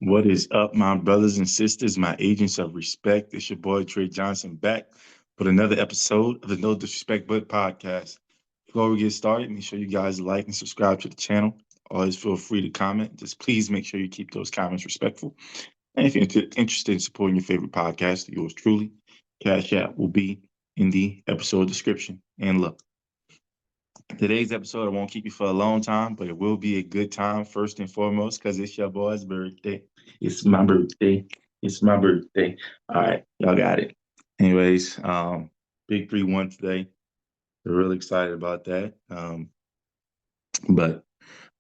What is up, my brothers and sisters, my agents of respect? It's your boy TreJuanJohnson back with another episode of the No Disrespect But podcast. Before we get started, make sure you guys like and subscribe to the channel. Always feel free to comment. Just please make sure you keep those comments respectful. And if you're interested in supporting your favorite podcast, yours truly, Cashapp will be in the episode description. And look, today's episode, I won't keep you for a long time, but it will be a good time first and foremost because it's your boy's birthday. It's my birthday. It's my birthday. All right, y'all got it. Anyways, big 3-1 today. We're really excited about that. But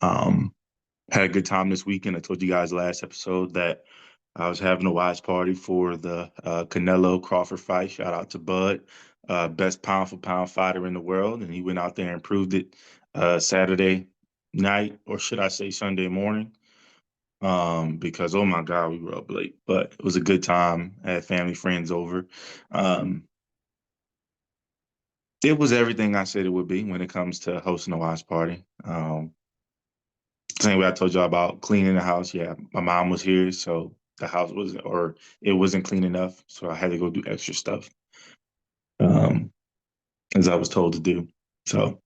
had a good time this weekend. I told you guys last episode that I was having a watch party for the Canelo Crawford fight. Shout out to Bud, best pound for pound fighter in the world, and he went out there and proved it Saturday night, or should I say Sunday morning? Because oh my God, we were up late, but it was a good time. I had family friends over. Um, it was everything I said it would be when it comes to hosting a watch party. Same way I told y'all about cleaning the house. Yeah, my mom was here, so the house wasn't, or it wasn't clean enough, so I had to go do extra stuff, um, as I was told to do. So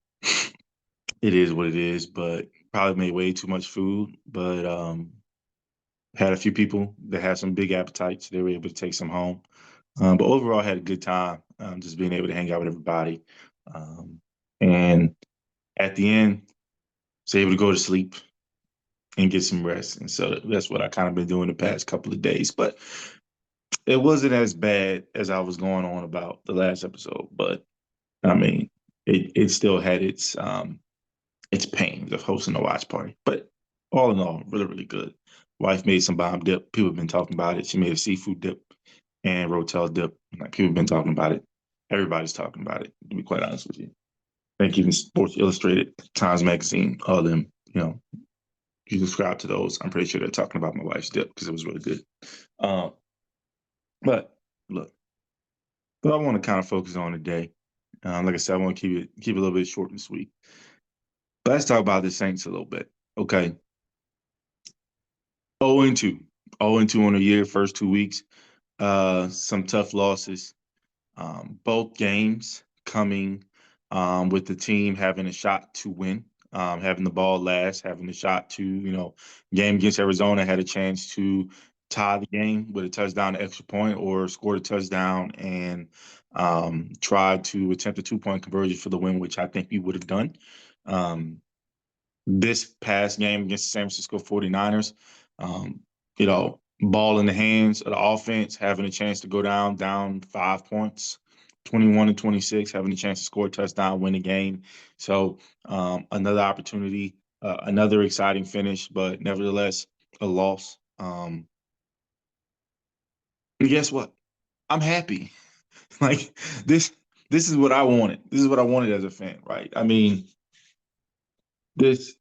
it is what it is. But probably made way too much food. But had a few people that had some big appetites. They were able to take some home. But overall, I had a good time. Just being able to hang out with everybody, um, and at the end, was able to go to sleep and get some rest. And so that's what I kind of been doing the past couple of days. But it wasn't as bad as I was going on about the last episode. But I mean, it still had its pains of hosting a watch party. But all in all, really, really good. Wife made some bomb dip. People have been talking about it. She made a seafood dip and rotel dip. Like people have been talking about it. Everybody's talking about it, to be quite honest with you. I think even Sports Illustrated, Times Magazine, all of them, you subscribe to those. I'm pretty sure they're talking about my wife's dip because it was really good. Um, but look, what I want to kind of focus on today, like I said, I want to keep it a little bit short and sweet. But let's talk about the Saints a little bit. Okay. 0 and 2. 0 and 2 on the year, first 2 weeks. Some tough losses. Both games coming with the team having a shot to win, having the ball last, having a shot to, game against Arizona had a chance to tie the game with a touchdown, an extra point, or score a touchdown and try to attempt a 2-point conversion for the win, which I think we would have done. Um, this past game against the San Francisco 49ers, um, ball in the hands of the offense, having a chance to go down 5 points, 21-26, having a chance to score a touchdown, win the game. So another opportunity, another exciting finish, but nevertheless a loss. And guess what? I'm happy. Like this, this is what I wanted. This is what I wanted as a fan, right? I mean, this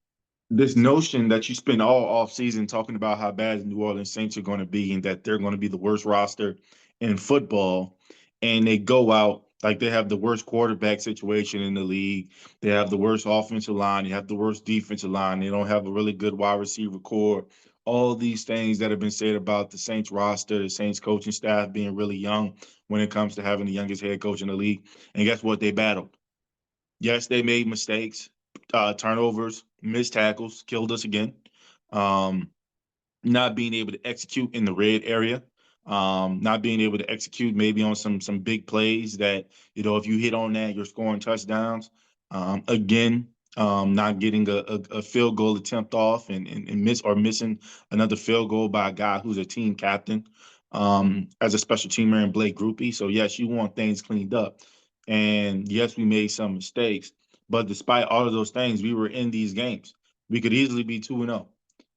this notion that you spend all off season talking about how bad the New Orleans Saints are going to be and that they're going to be the worst roster in football, and they go out like they have the worst quarterback situation in the league. They have the worst offensive line. They have the worst defensive line. They don't have a really good wide receiver core. All these things that have been said about the Saints roster, the Saints coaching staff being really young when it comes to having the youngest head coach in the league. And guess what? They battled. Yes, they made mistakes, turnovers, missed tackles, killed us again. Um, not being able to execute in the red area, not being able to execute maybe on some big plays that if you hit on that, you're scoring touchdowns. Again, not getting a field goal attempt off and missing another field goal by a guy who's a team captain as a special teamer in Blake Groupie. So yes, you want things cleaned up, and yes, we made some mistakes. But despite all of those things, we were in these games. We could easily be 2-0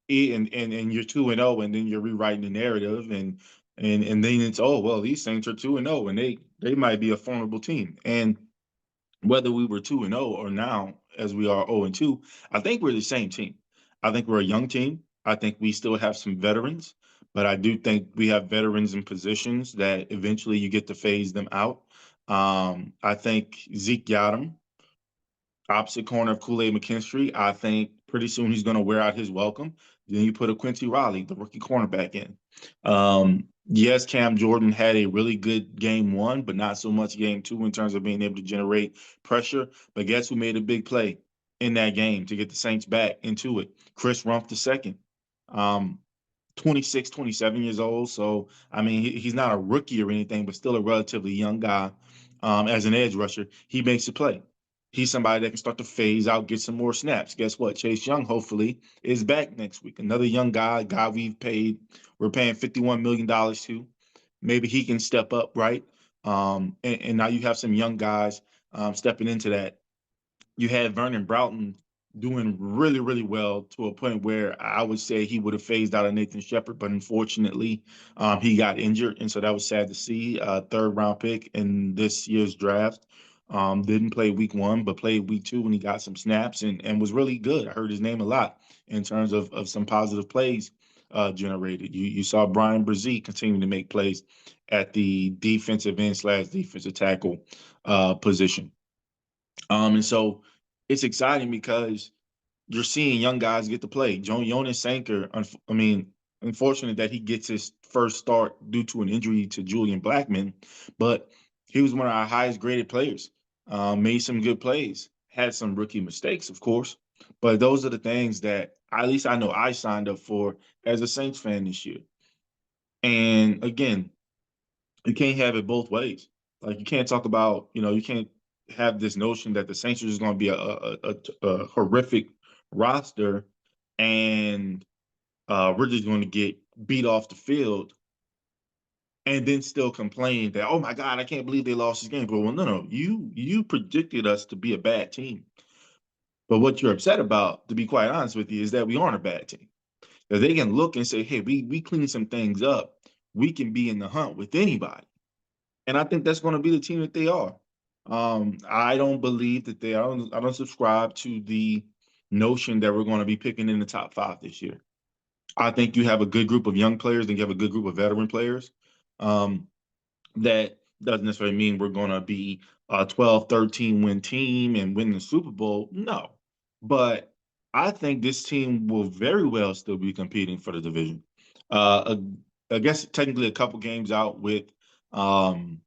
and you're 2-0, and then you're rewriting the narrative, and then it's, oh well, these Saints are 2-0, and they might be a formidable team. And whether we were 2-0 or now as we are 0-2, I think we're the same team. I think we're a young team. I think we still have some veterans, but I do think we have veterans in positions that eventually you get to phase them out. I think Zeke Yadam, opposite corner of Kool-Aid McKinstry, I think pretty soon he's going to wear out his welcome. Then you put a Quincy Riley, the rookie cornerback, in. Yes, Cam Jordan had a really good game one, but not so much game two in terms of being able to generate pressure. But guess who made a big play in that game to get the Saints back into it? Chris Rumph the second. Um, 26, 27 years old. So, I mean, he's not a rookie or anything, but still a relatively young guy. As an edge rusher, he makes a play. He's somebody that can start to phase out, get some more snaps. Guess what? Chase Young, hopefully, is back next week. Another young guy we're paying $51 million to. Maybe he can step up, right? And now you have some young guys stepping into that. You had Vernon Broughton doing really, really well to a point where I would say he would have phased out of Nathan Shepard, but unfortunately, he got injured, and so that was sad to see. Third round pick in this year's draft. Didn't play week one, but played week two when he got some snaps and was really good. I heard his name a lot in terms of some positive plays generated. You saw Brian Brzee continue to make plays at the defensive end slash defensive tackle position. And so it's exciting because you're seeing young guys get to play. Jonas Sanker, I mean, unfortunate that he gets his first start due to an injury to Julian Blackman, but he was one of our highest graded players. Made some good plays, had some rookie mistakes, of course, but those are the things that at least I know I signed up for as a Saints fan this year. And again, you can't have it both ways. Like you can't talk about, you can't have this notion that the Saints are just going to be a horrific roster, and we're just going to get beat off the field, and then still complain that, oh my God, I can't believe they lost this game. But well, no, you predicted us to be a bad team. But what you're upset about, to be quite honest with you, is that we aren't a bad team. That they can look and say, hey, we cleaned some things up. We can be in the hunt with anybody. And I think that's going to be the team that they are. I don't believe that they are. I don't subscribe to the notion that we're going to be picking in the top five this year. I think you have a good group of young players, and you have a good group of veteran players. Um, that doesn't necessarily mean we're going to be a 12, 13 win team and win the Super Bowl. No. But I think this team will very well still be competing for the division. I guess technically a couple games out with um,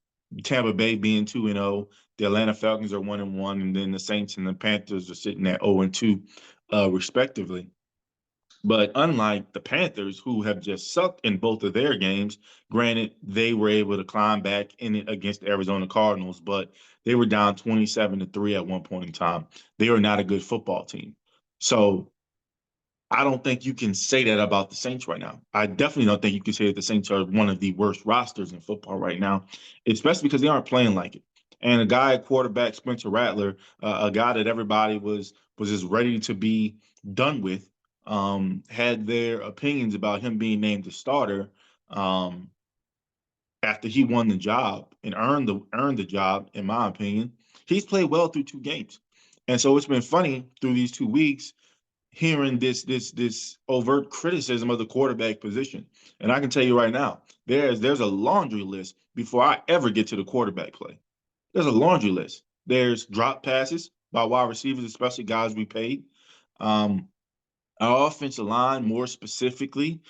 Tampa Bay being 2-0. The Atlanta Falcons are 1-1, and then the Saints and the Panthers are sitting at 0-2, respectively. But unlike the Panthers, who have just sucked in both of their games, granted, they were able to climb back in it against the Arizona Cardinals, but they were down 27-3 at one point in time. They are not a good football team. So I don't think you can say that about the Saints right now. I definitely don't think you can say that the Saints are one of the worst rosters in football right now, especially because they aren't playing like it. And a guy at quarterback, Spencer Rattler, a guy that everybody was just ready to be done with, had their opinions about him being named the starter um, after he won the job and earned the job. In my opinion, he's played well through two games, and so it's been funny through these 2 weeks hearing this overt criticism of the quarterback position. And I can tell you right now, there's a laundry list before I ever get to the quarterback play. There's a laundry list. There's drop passes by wide receivers, especially guys we paid. Um, our offensive line, more specifically,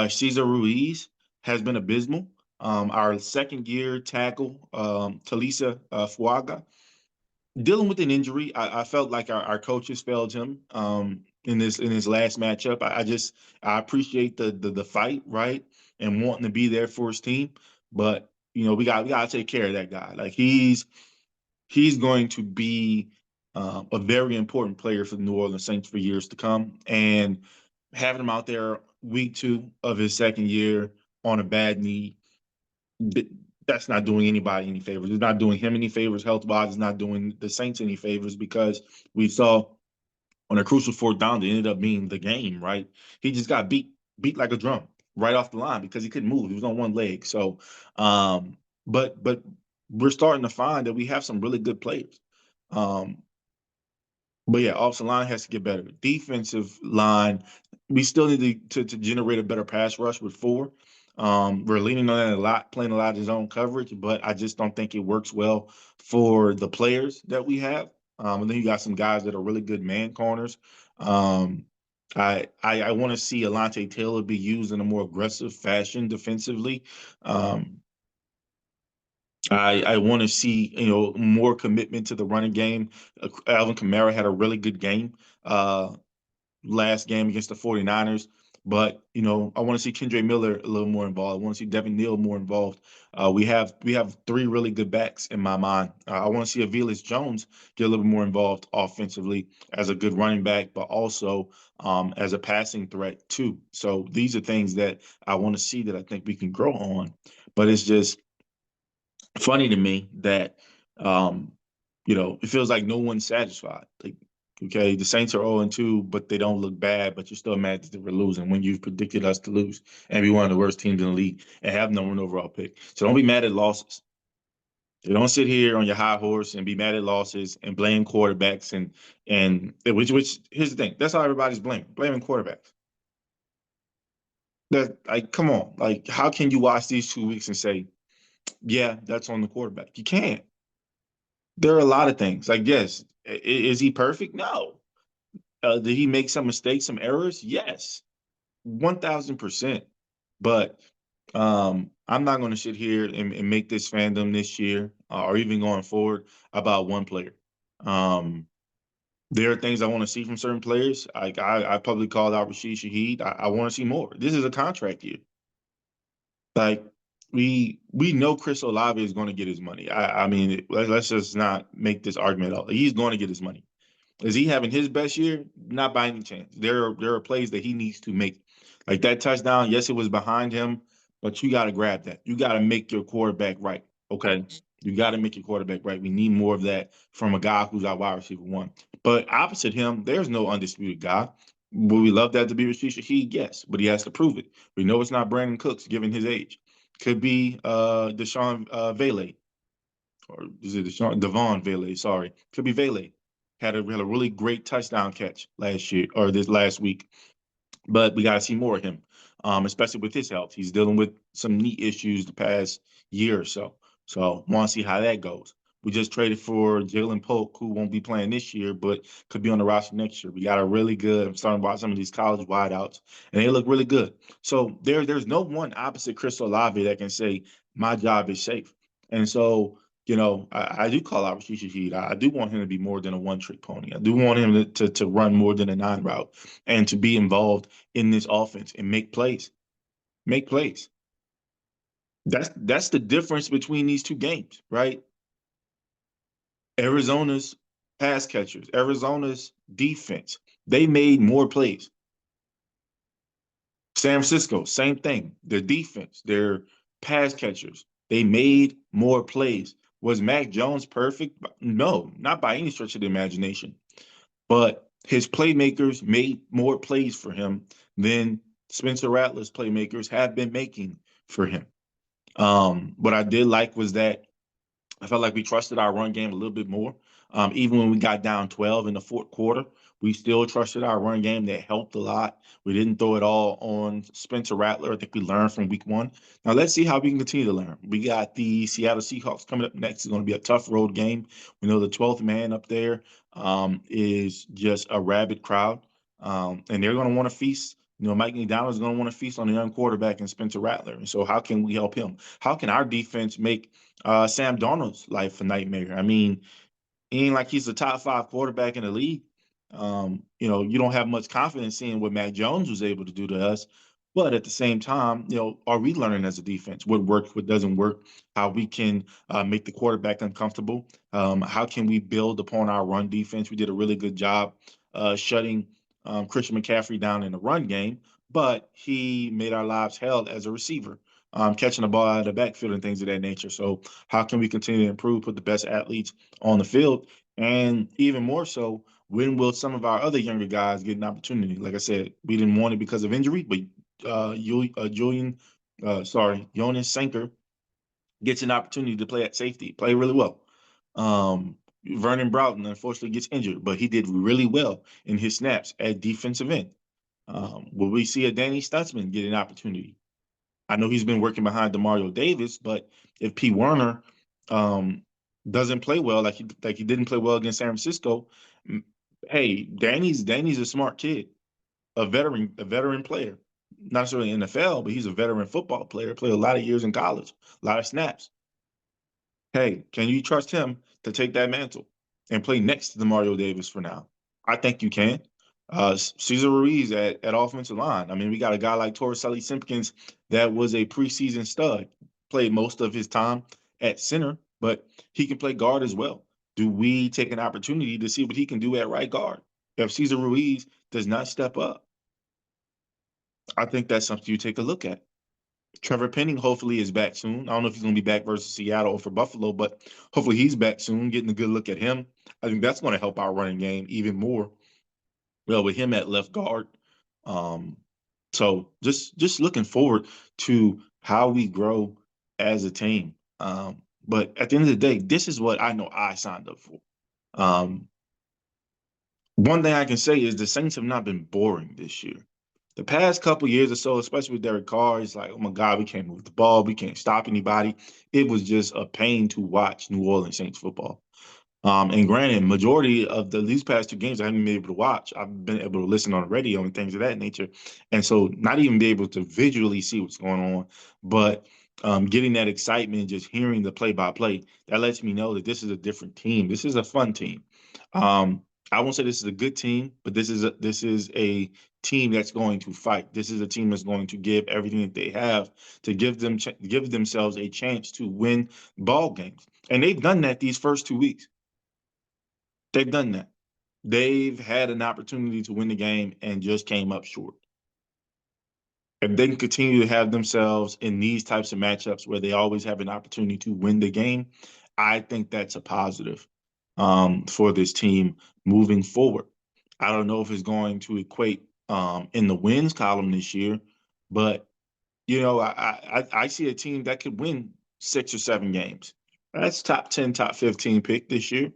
Cesar Ruiz has been abysmal. Our second year tackle, Talisa Fuaga, dealing with an injury. I felt like our coaches failed him in his last matchup. I appreciate the fight, right, and wanting to be there for his team, but we got to take care of that guy. Like he's going to be a very important player for the New Orleans Saints for years to come, and having him out there week two of his second year on a bad knee, that's not doing anybody any favors. It's not doing him any favors health wise. It's not doing the Saints any favors because we saw on a crucial fourth down that ended up being the game. Right, he just got beat like a drum right off the line because he couldn't move. He was on one leg. So, but we're starting to find that we have some really good players. Um, but yeah, offensive line has to get better. Defensive line, we still need to generate a better pass rush with four. We're leaning on that a lot, playing a lot of zone coverage, but I just don't think it works well for the players that we have. And then you got some guys that are really good man corners. Um, I want to see Alontae Taylor be used in a more aggressive fashion defensively. Um, I want to see more commitment to the running game. Alvin Kamara had a really good game last game against the 49ers. But I want to see Kendre Miller a little more involved. I want to see Devin Neal more involved. We have three really good backs in my mind. I want to see Aviles Jones get a little more involved offensively as a good running back, but also as a passing threat too. So these are things that I want to see that I think we can grow on. But it's just funny to me that um, it feels like no one's satisfied. Like, okay, the Saints are 0-2, but they don't look bad, but you're still mad that they were losing when you've predicted us to lose and be one of the worst teams in the league and have no one overall pick. So don't be mad at losses. You don't sit here on your high horse and be mad at losses and blame quarterbacks and which here's the thing. That's how everybody's blaming quarterbacks. That like come on. Like how can you watch these 2 weeks and say, yeah, that's on the quarterback? You can't. There are a lot of things. Like, yes, is he perfect? No. Did he make some mistakes, some errors? Yes, 1,000%. But I'm not going to sit here and make this fandom this year or even going forward about one player. Um, there are things I want to see from certain players. Like I publicly called out Rashid Shaheed. I want to see more. This is a contract year. Like we know Chris Olave is going to get his money. I mean, let's just not make this argument out. He's going to get his money. Is he having his best year? Not by any chance. There are plays that he needs to make. Like that touchdown, yes, it was behind him, but you got to grab that. You got to make your quarterback right. Okay. You got to make your quarterback right. We need more of that from a guy who's our wide receiver one. But opposite him, there's no undisputed guy. Would we love that to be Rashid Shaheed? Yes, but he has to prove it. We know it's not Brandon Cooks given his age. Could be Deshaun Vele, or is it Devon Vele? Sorry, could be Vele. Had a really great touchdown catch last year or this last week, but we got to see more of him, especially with his health. He's dealing with some knee issues the past year or so. So want to see how that goes. We just traded for Jalen Polk, who won't be playing this year, but could be on the roster next year. We got a really good. I'm starting to watch some of these college wideouts, and they look really good. So there's no one opposite Chris Olave that can say my job is safe. And so I do call out Rashid Shaheed. I do want him to be more than a one-trick pony. I do want him to run more than a nine route and to be involved in this offense and make plays. Make plays. That's the difference between these two games, right? Arizona's pass catchers, Arizona's defense, they made more plays. San Francisco, same thing. Their defense, their pass catchers, they made more plays. Was Mac Jones perfect? No, not by any stretch of the imagination. But his playmakers made more plays for him than Spencer Rattler's playmakers have been making for him. What I did like was that I felt like we trusted our run game a little bit more. Even when we got down 12 in the fourth quarter, we still trusted our run game. That helped a lot. We didn't throw it all on Spencer Rattler. I think we learned from week one. Now let's see how we can continue to learn. We got the Seattle Seahawks coming up next. It's going to be a tough road game. We know the 12th man up there is just a rabid crowd, and they're going to want to feast. Mike McDonald is going to want to feast on the young quarterback and Spencer Rattler. And so, how can we help him? How can our defense make Sam Darnold's life a nightmare? I mean, ain't like he's the top five quarterback in the league. You don't have much confidence in what Mac Jones was able to do to us. But at the same time, are we learning as a defense what works, what doesn't work, how we can make the quarterback uncomfortable? How can we build upon our run defense? We did a really good job shutting Christian McCaffrey down in the run game, but he made our lives hell as a receiver, catching the ball out of the backfield and things of that nature. So how can we continue to improve, put the best athletes on the field? And even more so, when will some of our other younger guys get an opportunity? Like I said, we didn't want it because of injury, but Jonas Sanker gets an opportunity to play at safety, play really well. Vernon Broughton unfortunately gets injured, but he did really well in his snaps at defensive end. Will we see a Danny Stutzman get an opportunity? I know he's been working behind Demario Davis, but if P. Werner doesn't play well, like he didn't play well against San Francisco, hey, Danny's a smart kid. a veteran player, not necessarily NFL, but he's a veteran football player. Played a lot of years in college, a lot of snaps. Hey, can you trust him to take that mantle and play next to the Mario Davis for now? I think you can. Cesar Ruiz at offensive line. I mean, we got a guy like Torricelli Simpkins that was a preseason stud, played most of his time at center, but he can play guard as well. Do we take an opportunity to see what he can do at right guard? If Cesar Ruiz does not step up, I think that's something you take a look at. Trevor Penning hopefully is back soon. I don't know if he's going to be back versus Seattle or for Buffalo, but hopefully he's back soon, getting a good look at him. I think that's going to help our running game even more. Well, with him at left guard. Um, so just looking forward to how we grow as a team. But at the end of the day, this is what I know I signed up for. Um, One thing I can say is the Saints have not been boring this year. The past couple years or so, especially with Derek Carr, it's like, oh my God, we can't move the ball, we can't stop anybody. It was just a pain to watch New Orleans Saints football. And granted, majority of these past two games I haven't been able to watch. I've been able to listen on the radio and things of that nature, and so not even be able to visually see what's going on, but getting that excitement, just hearing the play-by-play, that lets me know that this is a different team. This is a fun team. Um, I won't say this is a good team, but this is a team that's going to fight. This is a team that's going to give everything that they have to give themselves a chance to win ball games, and they've done that these first 2 weeks. They've done that. They've had an opportunity to win the game and just came up short. If they can continue to have themselves in these types of matchups where they always have an opportunity to win the game, I think that's a positive for this team moving forward. I don't know if it's going to equate in the wins column this year, but I see a team that could win 6 or 7 games. That's top 10, top 15 pick this year.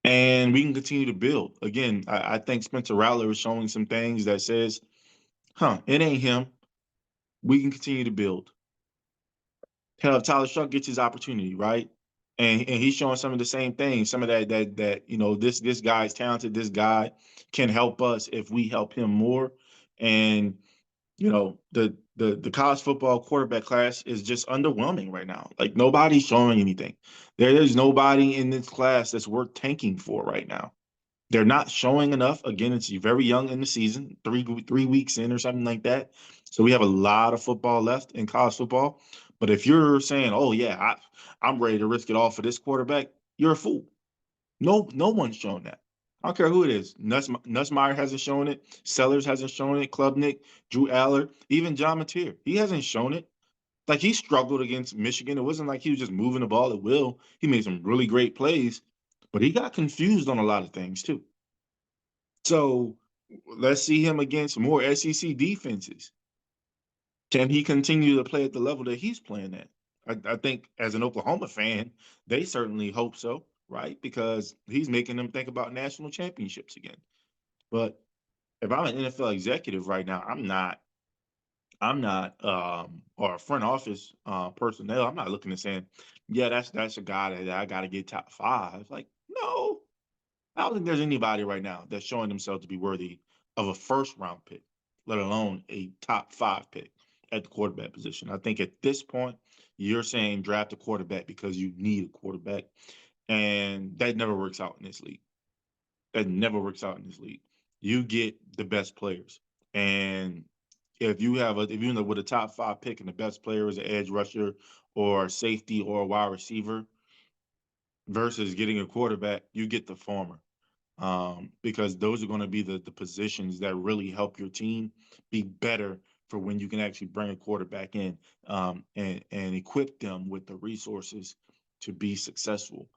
And we can continue to build. Again, I think Spencer Rattler is showing some things that says, it ain't him. We can continue to build. Hell, if Tyler Shuck gets his opportunity, right? And he's showing some of the same things, some of that this guy's talented, this guy can help us if we help him more. And the college football quarterback class is just underwhelming right now. Like nobody's showing anything. There's nobody in this class that's worth tanking for right now. They're not showing enough. Again, it's very young in the season, three weeks in or something like that. So we have a lot of football left in college football. But if you're saying, "Oh yeah, I'm ready to risk it all for this quarterback," you're a fool. No one's shown that. I don't care who it is. Nussmeyer hasn't shown it. Sellers hasn't shown it. Klubnik, Drew Aller, even John Mateer. He hasn't shown it. Like he struggled against Michigan. It wasn't like he was just moving the ball at will. He made some really great plays, but he got confused on a lot of things too. So let's see him against more SEC defenses. Can he continue to play at the level that he's playing at? I think as an Oklahoma fan, they certainly hope so, right? Because he's making them think about national championships again. But if I'm an NFL executive right now, I'm not or a front office personnel, I'm not looking and saying, yeah, that's a guy that I gotta get top five. Like, no, I don't think there's anybody right now that's showing themselves to be worthy of a first round pick, let alone a top five pick at the quarterback position. I think at this point, you're saying draft a quarterback because you need a quarterback. And that never works out in this league. That never works out in this league. You get the best players. And if you have if you end up with a top five pick and the best player is an edge rusher or a safety or a wide receiver versus getting a quarterback, you get the former. Because those are going to be the positions that really help your team be better for when you can actually bring a quarterback in and equip them with the resources to be successful.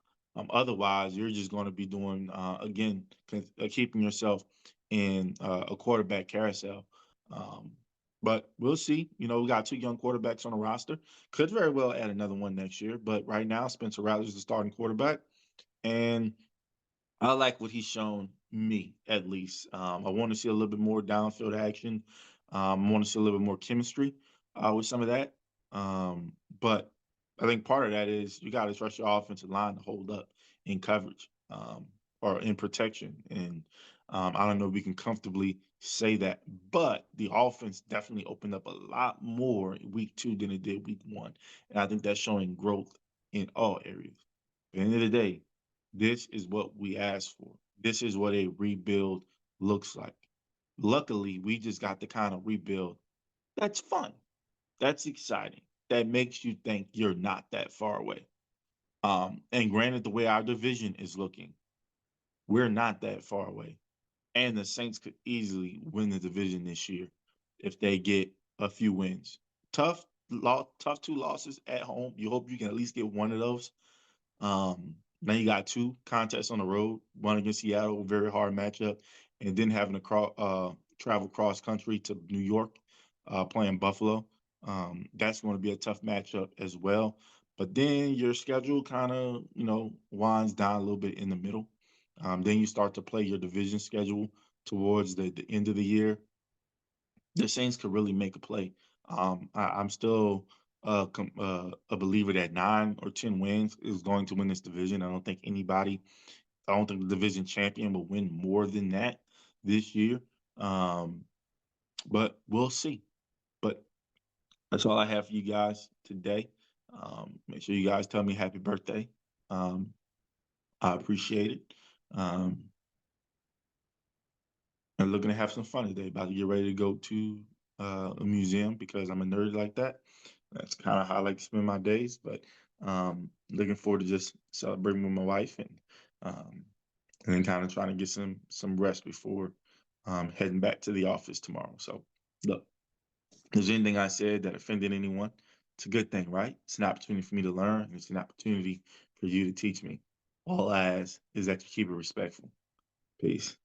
Otherwise, you're just going to be doing again keeping yourself in a quarterback carousel. Um, but we'll see. We got two young quarterbacks on the roster. Could very well add another one next year. But right now, Spencer Rattler is the starting quarterback, and I like what he's shown me, at least. I want to see a little bit more downfield action. I want to see a little bit more chemistry with some of that. But I think part of that is you got to trust your offensive line to hold up in coverage or in protection. And I don't know if we can comfortably say that. But the offense definitely opened up a lot more in week 2 than it did week 1. And I think that's showing growth in all areas. At the end of the day, this is what we asked for. This is what a rebuild looks like. Luckily, we just got the kind of rebuild that's fun, that's exciting, that makes you think you're not that far away. And granted, the way our division is looking, we're not that far away. And the Saints could easily win the division this year if they get a few wins. Tough 2 losses at home. You hope you can at least get one of those. Now you got 2 contests on the road, one against Seattle, very hard matchup, and then having to travel cross country to New York, playing Buffalo. That's going to be a tough matchup as well. But then your schedule kind of, winds down a little bit in the middle. Then you start to play your division schedule towards the end of the year. The Saints could really make a play. I'm still a believer that 9 or 10 wins is going to win this division. I don't think the division champion will win more than that this year. Um, but we'll see. But that's all I have for you guys today. Make sure you guys tell me happy birthday. Um, I appreciate it. Um, and looking to have some fun today. About to get ready to go to a museum because I'm a nerd like that. That's kind of how I like to spend my days. But looking forward to just celebrating with my wife um, and then kind of trying to get some rest before heading back to the office tomorrow. So look, if there's anything I said that offended anyone, it's a good thing, right? It's an opportunity for me to learn. It's an opportunity for you to teach me. All I ask is that you keep it respectful. Peace.